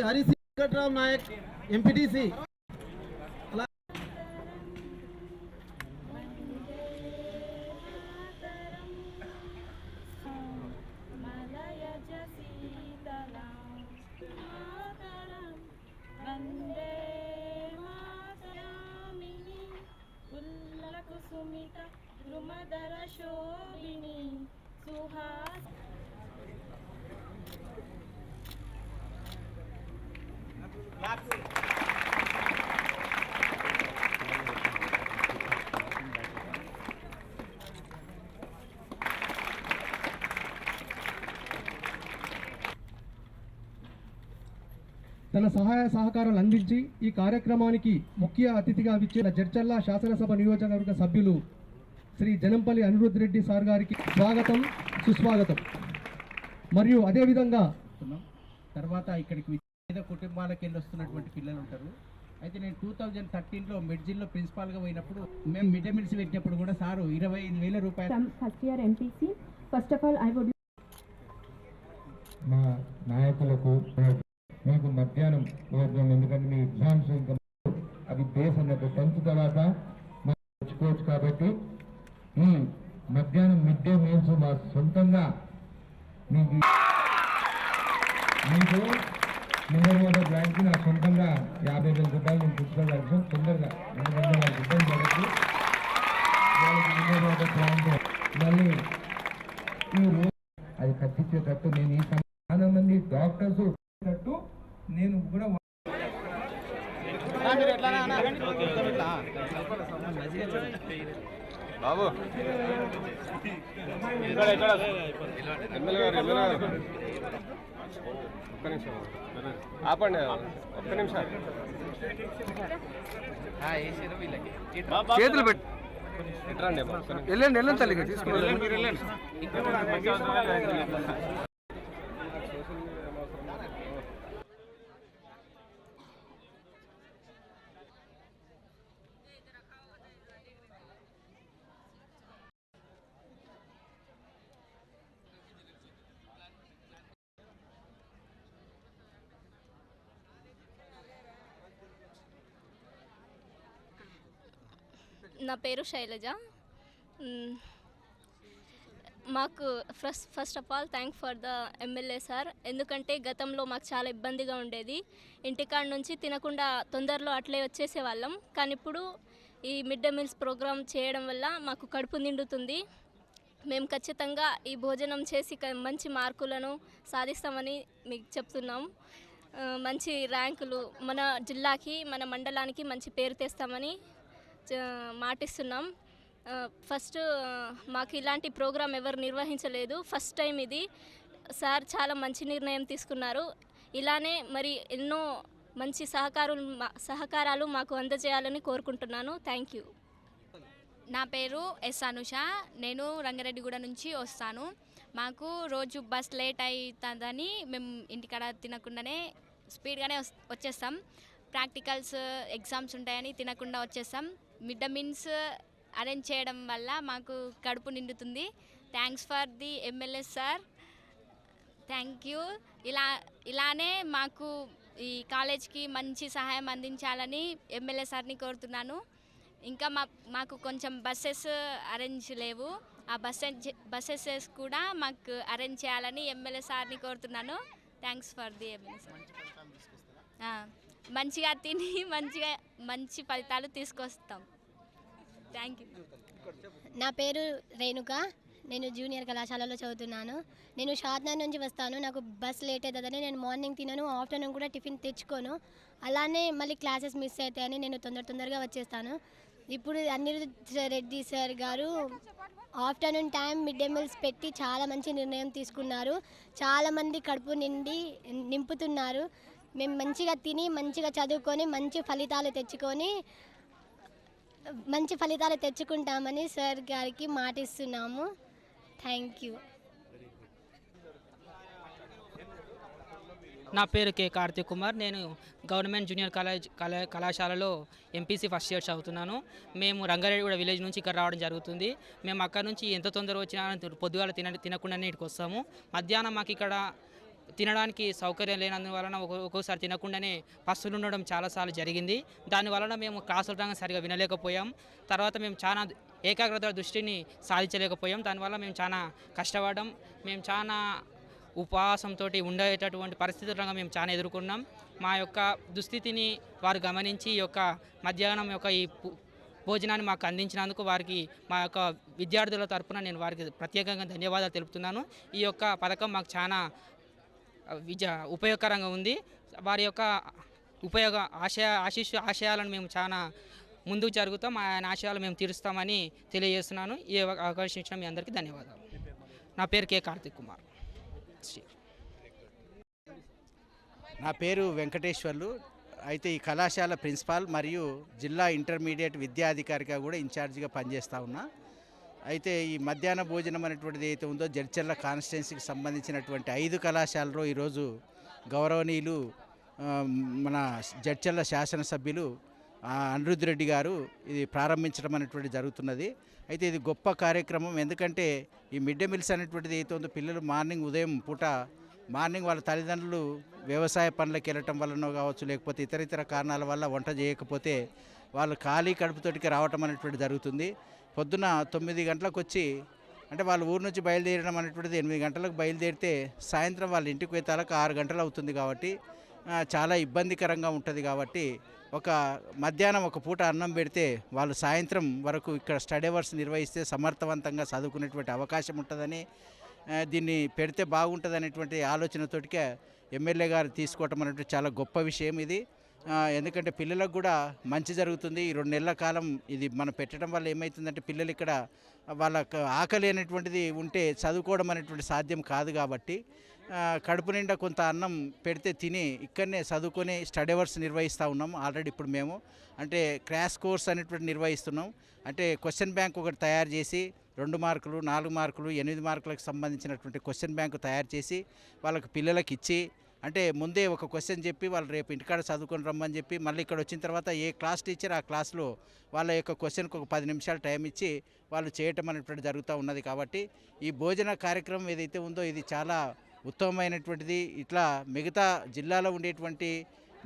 Hari Venkatram Naik MPTC Kusumitha ద్రుమధర Shobhini Suhas తన సహాయ సహకారాలు అందించి ఈ కార్యక్రమానికి ముఖ్య అతిథిగా విచ్చిన జడ్చర్ల శాసనసభ నియోజకవర్గ సభ్యులు శ్రీ జనంపల్లి అనిరుద్ రెడ్డి సార్ గారికి స్వాగతం సుస్వాగతం. మరియు అదేవిధంగా తర్వాత ఇక్కడికి పేద కుటుంబాలకు వెళ్ళి వస్తున్నటువంటి పిల్లలు ఉంటారు. అయితే నేను 2013లో మెడ్జిన్లో ప్రిన్సిపాల్గా పోయినప్పుడు మేము మిడ్ డే మీల్స్ పెట్టినప్పుడు కూడా సారు 25,000 రూపాయలు. First year MPC. First of all I would మా నాయకులకు మీకు మధ్యాహ్నం భోజనం, ఎందుకంటే మీ ఎగ్జామ్స్ ఇంకా అది బేస్ అన్నట్టు 10th తర్వాత తెచ్చుకోవచ్చు. కాబట్టి ఈ మధ్యాహ్నం మిడ్ డే మీల్స్ మా సొంతంగా మీకు నిందమోద బ్యాంక్కి నా సొంతంగా 50,000 రూపాయలు నేను పుచ్చుకోగలిగాను తొందరగా. ఎందుకంటే నాకు ఇబ్బంది పడచ్చు వాళ్ళకి నిందమోద బ్యాంక్ మళ్ళీ ఈ రోజు అది కట్టించేటట్టు నేను ఈ చాలా మంది డాక్టర్స్ నేను కూడా బాబు ఒక్క నిమిషం ఆపండి, ఒక్క నిమిషం చేతులు పెట్టి ఎట్రండి వెళ్ళండి వెళ్ళండి తల్లిగా తీసుకుని మీరు వెళ్ళండి. నా పేరు శైలజ. మాకు first of all thank for the MLA sir. ఎందుకంటే గతంలో మాకు చాలా ఇబ్బందిగా ఉండేది. ఇంటికాడ నుంచి తినకుండా తొందరలో అట్లే వచ్చేసేవాళ్ళం. కానీ ఇప్పుడు ఈ మిడ్ డే మీల్స్ ప్రోగ్రామ్ చేయడం వల్ల మాకు కడుపు నిండుతుంది. మేము ఖచ్చితంగా ఈ భోజనం చేసి మంచి మార్కులను సాధిస్తామని మీకు చెప్తున్నాం. మంచి ర్యాంకులు మన జిల్లాకి మన మండలానికి మంచి పేరు తెస్తామని మాటిస్తున్నాం. ఫస్ట్ మాకు ఇలాంటి ప్రోగ్రాం ఎవరు నిర్వహించలేదు, ఫస్ట్ టైం ఇది. సార్ చాలా మంచి నిర్ణయం తీసుకున్నారు. ఇలానే మరి ఎన్నో మంచి సహకారాలు మాకు అందజేయాలని కోరుకుంటున్నాను. Thank you. నా పేరు ఎస్ అనుష. నేను రంగారెడ్డిగూడ నుంచి వస్తాను. మాకు రోజు బస్ లేట్ అవుతుందని మేము ఇంటికాడ తినకుండానే స్పీడ్గానే వచ్చేస్తాం. ప్రాక్టికల్స్ ఎగ్జామ్స్ ఉంటాయని తినకుండా వచ్చేస్తాం. మిడ్ డే మీల్స్ అరేంజ్ చేయడం వల్ల మాకు కడుపు నిండుతుంది. Thanks for the MLA sir, thank you. ఇలానే మాకు ఈ కాలేజ్కి మంచి సహాయం అందించాలని ఎమ్మెల్యే సార్ని కోరుతున్నాను. ఇంకా మాకు కొంచెం బస్సెస్ అరేంజ్ లేవు, ఆ బస్సెస్ కూడా మాకు అరేంజ్ చేయాలని ఎమ్మెల్యే సార్ని కోరుతున్నాను. Thanks for the MLA sir. మంచిగా తిని మంచి ఫలితాలు తీసుకొస్తాం. Thank you. నా పేరు రేణుక. నేను జూనియర్ కళాశాలలో చదువుతున్నాను. నేను షాద్నగర్ నుంచి వస్తాను. నాకు బస్ లేట్ అవుతుందని నేను మార్నింగ్ తినను, ఆఫ్టర్నూన్ కూడా టిఫిన్ తెచ్చుకోను. అలానే మళ్ళీ క్లాసెస్ మిస్ అవుతాయని నేను తొందరగా వచ్చేస్తాను. ఇప్పుడు అనిరుద్ రెడ్డి సార్ గారు afternoon time mid day meals పెట్టి చాలా మంచి నిర్ణయం తీసుకున్నారు. చాలామంది కడుపు నింపుతున్నారు. మేము మంచిగా తిని మంచిగా చదువుకొని మంచి ఫలితాలు తెచ్చుకుంటామని సార్ గారికి మాటిస్తున్నాము. Thank you. నా పేరు కే కార్తిక్ కుమార్. నేను గవర్నమెంట్ జూనియర్ కళాశాలలో ఎంపీసీ ఫస్ట్ ఇయర్ చదువుతున్నాను. మేము రంగారెడ్డిగూడ విలేజ్ నుంచి ఇక్కడ రావడం జరుగుతుంది. మేము అక్కడ నుంచి ఎంత తొందర వచ్చినా పొద్దుగాల తినకుండానే ఇక్కడికి వస్తాము. మధ్యాహ్నం మాకు ఇక్కడ తినడానికి సౌకర్యం లేనందువలన ఒక్కొక్కసారి తినకుండానే పస్తులు ఉండడం చాలాసార్లు జరిగింది. దానివలన మేము క్లాసుల రంగం సరిగా వినలేకపోయాం. తర్వాత మేము చాలా ఏకాగ్రత దృష్టిని సాధించలేకపోయాం. దానివల్ల మేము చాలా కష్టపడ్డాం. మేము చాలా ఉపవాసంతో ఉండేటటువంటి పరిస్థితులను మేము చాలా ఎదుర్కొన్నాం. మా యొక్క దుస్థితిని వారు గమనించి ఈ యొక్క మధ్యాహ్నం యొక్క ఈ భోజనాన్ని మాకు అందించినందుకు వారికి మా యొక్క విద్యార్థుల తరపున నేను వారికి ప్రత్యేకంగా ధన్యవాదాలు తెలుపుతున్నాను. ఈ యొక్క పథకం మాకు చాలా ఉపయోగకరంగా ఉంది. వారి యొక్క ఆశయాలను మేము చాలా ముందుకు జరుగుతాం. ఆయన ఆశయాలు మేము తీరుస్తామని తెలియజేస్తున్నాను. ఈ అవకాశం ఇచ్చిన మీ అందరికీ ధన్యవాదాలు. నా పేరు కె కార్తిక్ కుమార్. నా పేరు వెంకటేశ్వర్లు. అయితే ఈ కళాశాల ప్రిన్సిపాల్ మరియు జిల్లా ఇంటర్మీడియట్ విద్యాధికారిగా కూడా ఇన్ఛార్జిగా పనిచేస్తూ ఉన్నా. అయితే ఈ మధ్యాహ్న భోజనం అనేటువంటిది ఏదైతే ఉందో జడ్చర్ల కాన్స్టిట్యున్సీకి సంబంధించినటువంటి 5 కళాశాలలో ఈరోజు గౌరవనీయులు మన జడ్చర్ల శాసనసభ్యులు అనిరుద్ధ్ రెడ్డి గారు ఇది ప్రారంభించడం అనేటువంటి జరుగుతున్నది. అయితే ఇది గొప్ప కార్యక్రమం. ఎందుకంటే ఈ మిడ్ డే మీల్స్ అనేటువంటిది ఏదైతే ఉందో పిల్లలు ఉదయం పూట వాళ్ళ తల్లిదండ్రులు వ్యవసాయ పనులకు వెళ్ళటం వల్లనో కావచ్చు, లేకపోతే ఇతర కారణాల వల్ల వంట చేయకపోతే వాళ్ళు ఖాళీ కడుపుతోటికి రావటం అనేటువంటి జరుగుతుంది. పొద్దున 9 గంటలకు వచ్చి అంటే వాళ్ళ ఊరు నుంచి బయలుదేరడం అనేటువంటిది 8 గంటలకు బయలుదేరితే సాయంత్రం వాళ్ళ ఇంటికి పోయేతాలకు 6 గంటలు అవుతుంది. కాబట్టి చాలా ఇబ్బందికరంగా ఉంటుంది. కాబట్టి ఒక మధ్యాహ్నం ఒక పూట అన్నం పెడితే వాళ్ళు సాయంత్రం వరకు ఇక్కడ స్టడీ అవర్స్ నిర్వహిస్తే సమర్థవంతంగా చదువుకునేటువంటి అవకాశం ఉంటుందని, దీన్ని పెడితే బాగుంటుంది అనేటువంటి ఆలోచనతోటికే ఎమ్మెల్యే గారు తీసుకోవటం అనేటువంటి చాలా గొప్ప విషయం ఇది. ఎందుకంటే పిల్లలకు కూడా మంచి జరుగుతుంది. ఈ 2 నెలల కాలం ఇది మనం పెట్టడం వల్ల ఏమవుతుందంటే పిల్లలు ఇక్కడ వాళ్ళకు ఆకలి అనేటువంటిది ఉంటే చదువుకోవడం అనేటువంటి సాధ్యం కాదు. కాబట్టి కడుపు నిండా కొంత అన్నం పెడితే తిని ఇక్కడనే చదువుకొని స్టడీ అవర్స్ నిర్వహిస్తూ ఉన్నాం. ఆల్రెడీ ఇప్పుడు మేము అంటే క్రాష్ కోర్స్ అనేటువంటి నిర్వహిస్తున్నాం. అంటే క్వశ్చన్ బ్యాంక్ ఒకటి తయారు చేసి 2 మార్కులు 4 మార్కులు 8 మార్కులకు సంబంధించినటువంటి క్వశ్చన్ బ్యాంకు తయారు చేసి వాళ్ళకి పిల్లలకి ఇచ్చి, అంటే ముందే ఒక క్వశ్చన్ చెప్పి వాళ్ళు రేపు ఇంటికాడ చదువుకొని రమ్మని చెప్పి మళ్ళీ ఇక్కడ వచ్చిన తర్వాత ఏ క్లాస్ టీచర్ ఆ క్లాస్లో వాళ్ళ యొక్క క్వశ్చన్కి ఒక 10 నిమిషాలు టైం ఇచ్చి వాళ్ళు చేయటం అనేటువంటి జరుగుతూ ఉన్నది. కాబట్టి ఈ భోజన కార్యక్రమం ఏదైతే ఉందో ఇది చాలా ఉత్తమమైనటువంటిది. ఇట్లా మిగతా జిల్లాలో ఉండేటువంటి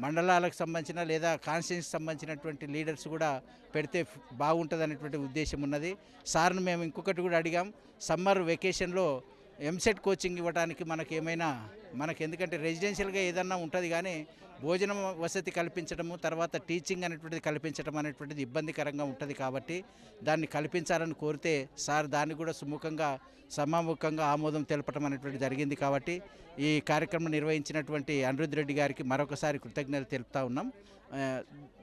మండలాలకు సంబంధించిన లేదా కాన్స్టిట్యూన్సీకి సంబంధించినటువంటి లీడర్స్ కూడా పెడితే బాగుంటుంది అనేటువంటి ఉద్దేశం ఉన్నది. సార్ను మేము ఇంకొకటి కూడా అడిగాం, సమ్మర్ వెకేషన్లో ఎంసెట్ కోచింగ్ ఇవ్వడానికి మనకు ఎందుకంటే రెసిడెన్షియల్గా ఏదన్నా ఉంటుంది కానీ భోజనం వసతి కల్పించడము తర్వాత టీచింగ్ అనేటువంటిది కల్పించడం అనేటువంటిది ఇబ్బందికరంగా ఉంటుంది. కాబట్టి దాన్ని కల్పించాలని కోరితే సార్ దాన్ని కూడా సమాముఖంగా ఆమోదం తెలపడం అనేటువంటి జరిగింది. కాబట్టి ఈ కార్యక్రమం నిర్వహించినటువంటి అనిరుద్ధ్ రెడ్డి గారికి మరొకసారి కృతజ్ఞతలు తెలుపుతా ఉన్నాం.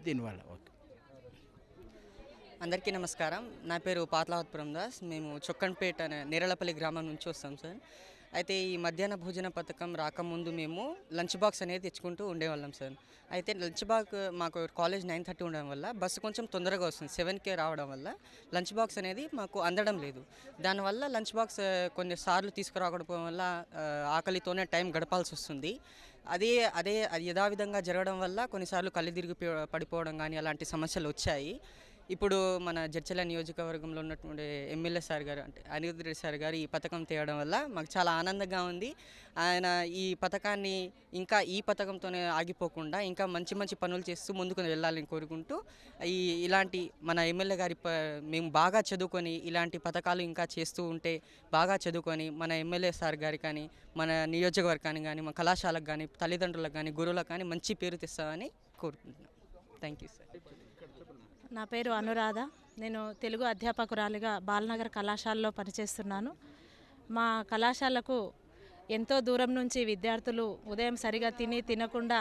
దీనివల్ల ఓకే. అందరికీ నమస్కారం. నా పేరు పాతలావత్పురం దాస్. మేము చొక్కన్పేట అనే నేరళపల్లి గ్రామం నుంచి వస్తాం సార్. అయితే ఈ మధ్యాహ్న భోజన పథకం రాకముందు మేము లంచ్ బాక్స్ అనేది తెచ్చుకుంటూ ఉండేవాళ్ళం సార్. అయితే లంచ్ బాక్స్ మాకు కాలేజ్ 9:30 ఉండడం వల్ల బస్సు కొంచెం తొందరగా వస్తుంది, 7కే రావడం వల్ల లంచ్ బాక్స్ అనేది మాకు అందడం లేదు. దానివల్ల లంచ్ బాక్స్ కొన్నిసార్లు తీసుకురాకపోవడం వల్ల ఆకలితోనే టైం గడపాల్సి వస్తుంది. అదే యథావిధంగా జరగడం వల్ల కొన్నిసార్లు కళ్ళు తిరిగి పడిపోవడం కానీ అలాంటి సమస్యలు వచ్చాయి. ఇప్పుడు మన జడ్చర్ల నియోజకవర్గంలో ఉన్నటువంటి ఎమ్మెల్యే సార్ గారు అంటే అనిరుద్ధ్ రెడ్డి సార్ గారు ఈ పథకం తేవడం వల్ల మాకు చాలా ఆనందంగా ఉంది. ఆయన ఈ పథకాన్ని ఇంకా ఈ పథకంతోనే ఆగిపోకుండా ఇంకా మంచి మంచి పనులు చేస్తూ ముందుకు వెళ్ళాలని కోరుకుంటూ ఇలాంటి మన ఎమ్మెల్యే గారి మేము బాగా చదువుకొని ఇలాంటి పథకాలు ఇంకా చేస్తూ ఉంటే బాగా చదువుకొని మన ఎమ్మెల్యే సార్ గారి కానీ మన నియోజకవర్గానికి కానీ మన కళాశాలకు కానీ తల్లిదండ్రులకు కానీ గురువులకు కానీ మంచి పేరు తెస్తామని కోరుకుంటున్నాం. Thank you sir. నా పేరు అనురాధ. నేను తెలుగు అధ్యాపకురాలిగా బాలనగర్ కళాశాలలో పనిచేస్తున్నాను. మా కళాశాలకు ఎంతో దూరం నుంచి విద్యార్థులు ఉదయం సరిగా తినకుండా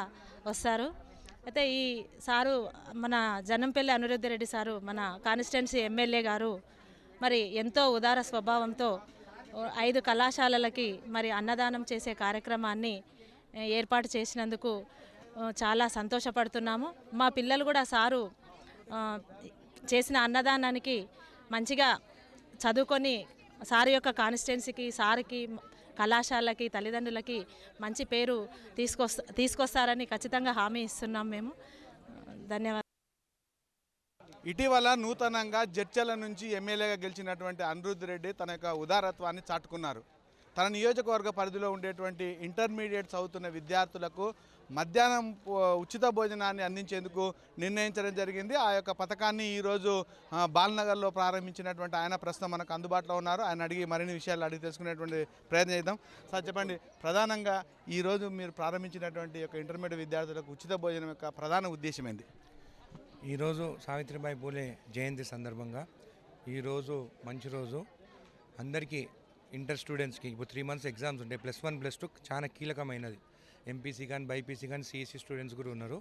వస్తారు. అయితే ఈ సారు మన జనంపల్లి అనిరుద్ధ్ రెడ్డి సారు మన కాన్స్టిట్యున్సీ ఎమ్మెల్యే గారు మరి ఎంతో ఉదార స్వభావంతో 5 కళాశాలలకి మరి అన్నదానం చేసే కార్యక్రమాన్ని ఏర్పాటు చేసినందుకు చాలా సంతోషపడుతున్నాము. మా పిల్లలు కూడా సారు చేసిన అన్నదానానికి మంచిగా చదువుకొని సార్ యొక్క కాన్స్టిట్యున్సీకి సార్కి కళాశాలకి తల్లిదండ్రులకి మంచి పేరు తీసుకొస్తారని ఖచ్చితంగా హామీ ఇస్తున్నాం మేము. ధన్యవాదాలు. ఇటీవల నూతనంగా జడ్చర్ల నుంచి ఎమ్మెల్యేగా గెలిచినటువంటి అనిరుద్ధ్ రెడ్డి తన యొక్క ఉదారత్వాన్ని చాటుకున్నారు. తన నియోజకవర్గ పరిధిలో ఉండేటువంటి ఇంటర్మీడియట్ చదువుతున్న విద్యార్థులకు మధ్యాహ్నం ఉచిత భోజనాన్ని అందించేందుకు నిర్ణయించడం జరిగింది. ఆ యొక్క పథకాన్ని ఈరోజు బాలనగర్లో ప్రారంభించినటువంటి ఆయన ప్రస్తుతం మనకు అందుబాటులో ఉన్నారు. ఆయన అడిగి మరిన్ని విషయాలు అడిగి తెలుసుకునేటువంటి ప్రయత్నం చేద్దాం. సార్ చెప్పండి, ప్రధానంగా ఈరోజు మీరు ప్రారంభించినటువంటి యొక్క ఇంటర్మీడియట్ విద్యార్థులకు ఉచిత భోజనం యొక్క ప్రధాన ఉద్దేశం ఏంది? ఈరోజు సావిత్రిబాయి పూలే జయంతి సందర్భంగా ఈరోజు మంచి రోజు. అందరికీ ఇంటర్ స్టూడెంట్స్కి ఇప్పుడు 3 months ఎగ్జామ్స్ ఉంటాయి. +1 +2 చాలా కీలకమైనది. ఎంపీసీ కానీ బైపీసీ కానీ సిఎస్సి స్టూడెంట్స్ కూడా ఉన్నారు.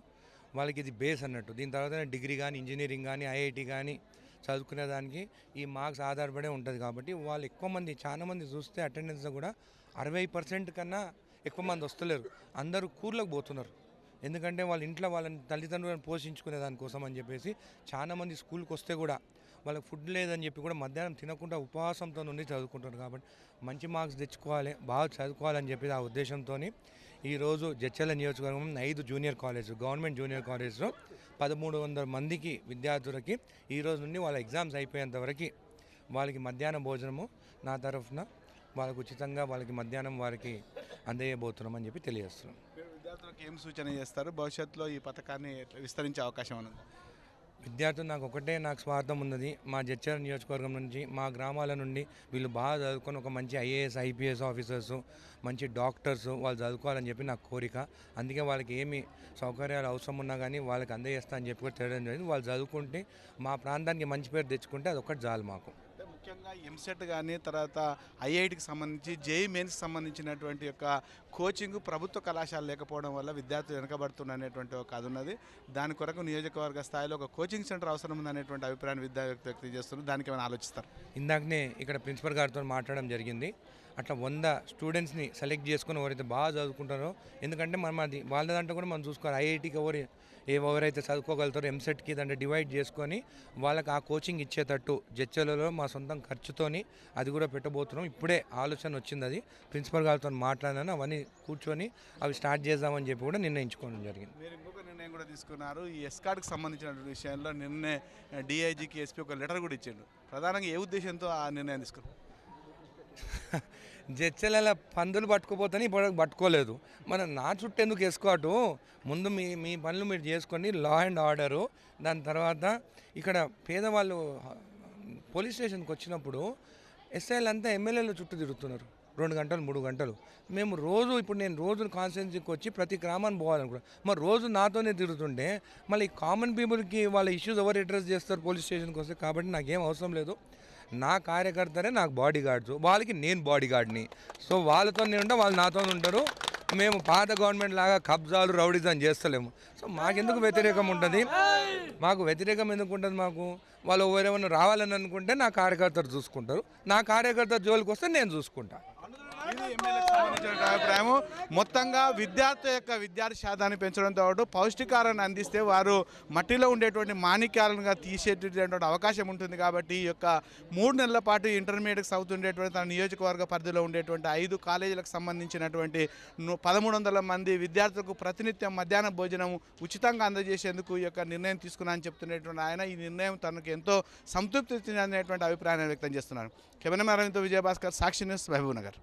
వాళ్ళకి ఇది బేస్ అన్నట్టు. దీని తర్వాత డిగ్రీ కానీ ఇంజనీరింగ్ కానీ ఐఐటి కానీ చదువుకునే దానికి ఈ మార్క్స్ ఆధారపడే ఉంటుంది. కాబట్టి వాళ్ళు ఎక్కువ మంది, చాలా మంది చూస్తే అటెండెన్స్ కూడా 60% కన్నా ఎక్కువ మంది వస్తలేరు. అందరూ కూర్లకు పోతున్నారు. ఎందుకంటే వాళ్ళ ఇంట్లో వాళ్ళని తల్లిదండ్రులను పోషించుకునే దానికోసం అని చెప్పేసి చాలామంది స్కూల్కి వస్తే కూడా వాళ్ళకి ఫుడ్ లేదని చెప్పి కూడా మధ్యాహ్నం తినకుండా ఉపవాసంతో నుండి చదువుకుంటారు. కాబట్టి మంచి మార్క్స్ తెచ్చుకోవాలి, బాగా చదువుకోవాలని చెప్పి ఆ ఉద్దేశంతో ఈరోజు జడ్చర్ల నియోజకవర్గం 5 జూనియర్ కాలేజ్, గవర్నమెంట్ జూనియర్ కాలేజ్లో 1300 మందికి విద్యార్థులకి ఈరోజు నుండి వాళ్ళ ఎగ్జామ్స్ అయిపోయేంత వరకు వాళ్ళకి మధ్యాహ్నం భోజనము నా తరఫున వాళ్ళకు ఉచితంగా వాళ్ళకి మధ్యాహ్నం వారికి అందజేయబోతున్నామని చెప్పి తెలియజేస్తున్నాం. విద్యార్థులకు ఏం సూచన చేస్తారు? భవిష్యత్తులో ఈ పథకాన్ని విస్తరించే అవకాశం ఉన్నది? విద్యార్థులు నాకు స్వార్థం ఉన్నది. మా జడ్చర్ల నియోజకవర్గం నుంచి, మా గ్రామాల నుండి వీళ్ళు బాగా చదువుకొని ఒక మంచి ఐఏఎస్ ఐపీఎస్ ఆఫీసర్స్, మంచి డాక్టర్స్ వాళ్ళు చదువుకోవాలని చెప్పి నాకు కోరిక. అందుకే వాళ్ళకి ఏమి సౌకర్యాలు అవసరం ఉన్నా కానీ వాళ్ళకి అందజేస్తా అని చెప్పి కూడా తెలియడం జరిగింది. వాళ్ళు చదువుకుంటే మా ప్రాంతానికి మంచి పేరు తెచ్చుకుంటే అదొకటి చాలు మాకు. ముఖ్యంగా ఎంసెట్ కానీ తర్వాత ఐఐటికి సంబంధించి జేఈ మెయిన్స్కి సంబంధించినటువంటి యొక్క కోచింగ్ ప్రభుత్వ కళాశాల లేకపోవడం వల్ల విద్యార్థులు వెనకబడుతున్నటువంటి ఒక అది ఉన్నది. దాని కొరకు నియోజకవర్గ స్థాయిలో ఒక కోచింగ్ సెంటర్ అవసరం ఉందనేటువంటి అభిప్రాయాన్ని విద్యార్థులు వ్యక్తం చేస్తున్నారు. దానికి ఏమైనా ఆలోచిస్తారు? ఇందాకనే ఇక్కడ ప్రిన్సిపల్ గారితో మాట్లాడడం జరిగింది. అట్లా 100 స్టూడెంట్స్ని సెలెక్ట్ చేసుకుని ఎవరైతే బాగా చదువుకుంటారో, ఎందుకంటే మనం అది వాళ్ళ దాంట్లో కూడా మనం చూసుకోవాలి. ఐఐటికి ఎవరైతే చదువుకోగలుగుతారో ఎంసెట్కి దాంట్లో డివైడ్ చేసుకొని వాళ్ళకి ఆ కోచింగ్ ఇచ్చేటట్టు జడ్చర్లలో మా సొంతం ఖర్చుతోని అది కూడా పెట్టబోతున్నాం. ఇప్పుడే ఆలోచన వచ్చింది. అది ప్రిన్సిపల్ గారితో మాట్లాడాను. అవన్నీ కూర్చొని అవి స్టార్ట్ చేద్దామని చెప్పి కూడా నిర్ణయించుకోవడం జరిగింది. మీరు ఇంకొక నిర్ణయం కూడా తీసుకున్నారు. ఈ ఎస్కార్డ్కి సంబంధించినటువంటి విషయంలో నిన్నే డిఐజీకి ఎస్పీ ఒక లెటర్ కూడా ఇచ్చాడు. ప్రధానంగా ఏ ఉద్దేశంతో ఆ నిర్ణయం తీసుకున్నారు? జడ్చర్ల పందులు పట్టుకుపోతాని ఇప్పుడు పట్టుకోలేదు. మనం నా చుట్టూ ఎందుకు వేసుకోవటం? ముందు మీ పనులు మీరు చేసుకోండి, లా అండ్ ఆర్డరు. దాని తర్వాత ఇక్కడ పేదవాళ్ళు పోలీస్ స్టేషన్కి వచ్చినప్పుడు ఎస్ఐలు అంతా ఎమ్మెల్యేల చుట్టూ తిరుగుతున్నారు 2 గంటలు 3 గంటలు. మేము ఇప్పుడు నేను రోజు కాన్స్టిట్యున్సీకి వచ్చి ప్రతి గ్రామాన్ని పోవాలనుకున్నాను. మరి రోజు నాతోనే తిరుగుతుంటే మళ్ళీ కామన్ పీపుల్కి వాళ్ళ ఇష్యూస్ ఎవరు అడ్రస్ చేస్తారు పోలీస్ స్టేషన్కి వస్తే? కాబట్టి నాకేం అవసరం లేదు. నా కార్యకర్తనే నాకు బాడీ గార్డ్స్, వాళ్ళకి నేను బాడీ గార్డ్ని. సో వాళ్ళతో ఉంటా, వాళ్ళు నాతో ఉంటారు. మేము పాత గవర్నమెంట్ లాగా కబ్జాలు రౌడీజం చేస్తలేము. సో మాకెందుకు వ్యతిరేకం ఉంటుంది? మాకు వ్యతిరేకం ఎందుకు ఉంటుంది? మాకు వాళ్ళు ఎవరేమన్నా రావాలని అనుకుంటే నా కార్యకర్తలు చూసుకుంటారు. నా కార్యకర్త జోలికి వస్తే నేను చూసుకుంటాను. ఇది ఎమ్మెల్యేకి సంబంధించిన అభిప్రాయము. మొత్తంగా విద్యార్థి యొక్క విద్యార్థి శాతాన్ని పెంచడంతో పాటు పౌష్టికారాన్ని అందిస్తే వారు మట్టిలో ఉండేటువంటి మాణిక్యాలను తీసేటటువంటి అవకాశం ఉంటుంది. కాబట్టి ఈ యొక్క 3 నెలల పాటు ఇంటర్మీడియట్ చదువుతుండేటువంటి తన నియోజకవర్గ పరిధిలో ఉండేటువంటి 5 కాలేజీలకు సంబంధించినటువంటి 1300 మంది విద్యార్థులకు ప్రతినిత్యం మధ్యాహ్న భోజనం ఉచితంగా అందజేసేందుకు ఈ యొక్క నిర్ణయం తీసుకున్నానని చెప్తున్నటువంటి ఆయన ఈ నిర్ణయం తనకు ఎంతో సంతృప్తి ఇచ్చినటువంటి అభిప్రాయాన్ని వ్యక్తం చేస్తున్నారు. కెమెరామెన్ అరవింద్తో విజయభాస్కర్, సాక్షి న్యూస్, మహబూబ్ నగర్.